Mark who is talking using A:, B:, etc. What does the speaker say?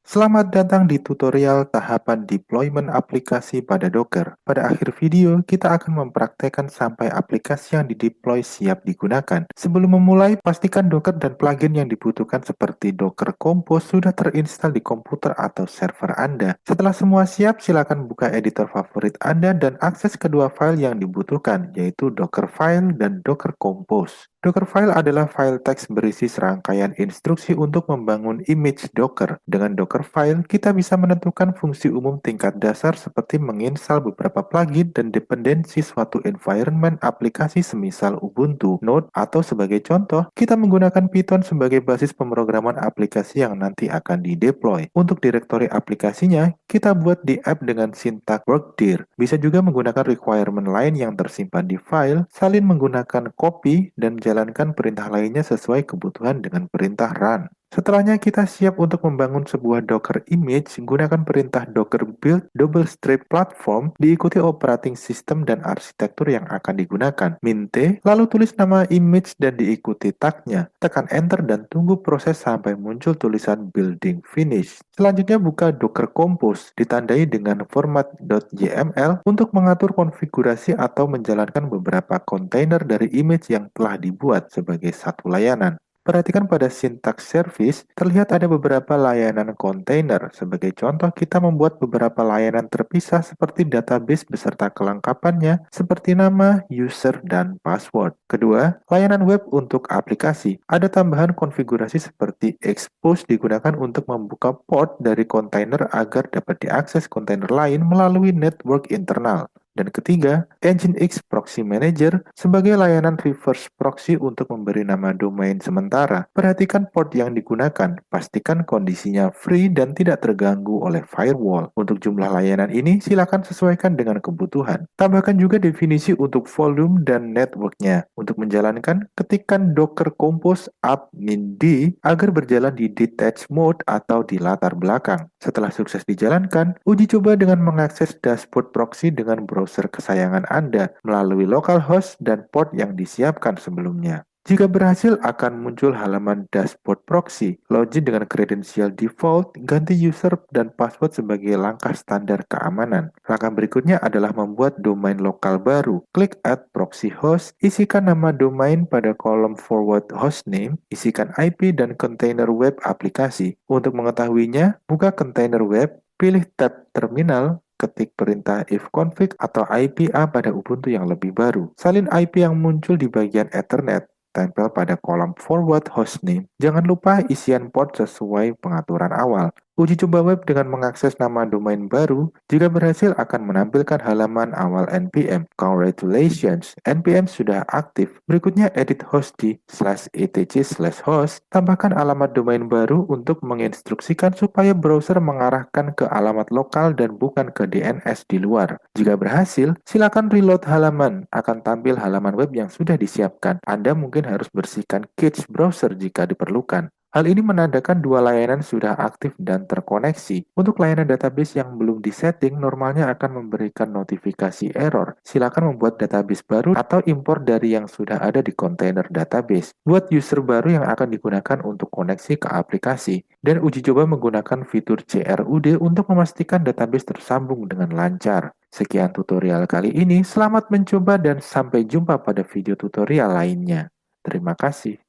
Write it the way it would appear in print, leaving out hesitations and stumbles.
A: Selamat datang di tutorial tahapan deployment aplikasi pada Docker. Pada akhir video, kita akan mempraktekkan sampai aplikasi yang dideploy siap digunakan. Sebelum memulai, pastikan Docker dan plugin yang dibutuhkan seperti Docker Compose sudah terinstall di komputer atau server Anda. Setelah semua siap, silakan buka editor favorit Anda dan akses kedua file yang dibutuhkan, yaitu Dockerfile dan Docker Compose. Dockerfile adalah file teks berisi serangkaian instruksi untuk membangun image Docker. Dengan Dockerfile, kita bisa menentukan fungsi umum tingkat dasar seperti menginstal beberapa plugin dan dependensi suatu environment aplikasi semisal Ubuntu, Node, atau sebagai contoh, kita menggunakan Python sebagai basis pemrograman aplikasi yang nanti akan dideploy. Untuk direktori aplikasinya, kita buat di app dengan sintak workdir. Bisa juga menggunakan requirement lain yang tersimpan di file, salin menggunakan copy, dan jalankan perintah lainnya sesuai kebutuhan dengan perintah run. Setelahnya kita siap untuk membangun sebuah Docker image, gunakan perintah docker build double strip platform, diikuti operating system dan arsitektur yang akan digunakan. Min T, lalu tulis nama image dan diikuti tagnya. Tekan enter dan tunggu proses sampai muncul tulisan building finish. Selanjutnya buka Docker Compose, ditandai dengan format .yml untuk mengatur konfigurasi atau menjalankan beberapa kontainer dari image yang telah dibuat sebagai satu layanan. Perhatikan pada sintaks service, terlihat ada beberapa layanan kontainer. Sebagai contoh, kita membuat beberapa layanan terpisah seperti database beserta kelengkapannya, seperti nama, user, dan password. Kedua, layanan web untuk aplikasi. Ada tambahan konfigurasi seperti expose digunakan untuk membuka port dari kontainer agar dapat diakses kontainer lain melalui network internal. Dan ketiga, Nginx Proxy Manager sebagai layanan reverse proxy untuk memberi nama domain sementara. Perhatikan port yang digunakan, pastikan kondisinya free dan tidak terganggu oleh firewall. Untuk jumlah layanan ini, silakan sesuaikan dengan kebutuhan. Tambahkan juga definisi untuk volume dan networknya. Untuk menjalankan, ketikkan Docker Compose up min d agar berjalan di detached mode atau di latar belakang. Setelah sukses dijalankan, uji coba dengan mengakses dashboard proxy dengan browser kesayangan Anda melalui localhost dan port yang disiapkan sebelumnya. Jika berhasil, akan muncul halaman dashboard proxy. Login dengan kredensial default, ganti user dan password sebagai langkah standar keamanan. Langkah berikutnya adalah membuat domain lokal baru. Klik Add Proxy Host, isikan nama domain pada kolom forward hostname, isikan IP dan kontainer web aplikasi. Untuk mengetahuinya, buka kontainer web, pilih tab terminal, ketik perintah ifconfig atau IPA pada Ubuntu yang lebih baru. Salin IP yang muncul di bagian Ethernet, tempel pada kolom forward hostname. Jangan lupa isian port sesuai pengaturan awal. Uji coba web dengan mengakses nama domain baru, jika berhasil akan menampilkan halaman awal NPM. Congratulations, NPM sudah aktif. Berikutnya edit host di /etc/host, tambahkan alamat domain baru untuk menginstruksikan supaya browser mengarahkan ke alamat lokal dan bukan ke DNS di luar. Jika berhasil, silakan reload halaman, akan tampil halaman web yang sudah disiapkan. Anda mungkin harus bersihkan cache browser jika diperlukan. Hal ini menandakan dua layanan sudah aktif dan terkoneksi. Untuk layanan database yang belum disetting, normalnya akan memberikan notifikasi error. Silakan membuat database baru atau impor dari yang sudah ada di kontainer database. Buat user baru yang akan digunakan untuk koneksi ke aplikasi. Dan uji coba menggunakan fitur CRUD untuk memastikan database tersambung dengan lancar. Sekian tutorial kali ini, selamat mencoba dan sampai jumpa pada video tutorial lainnya. Terima kasih.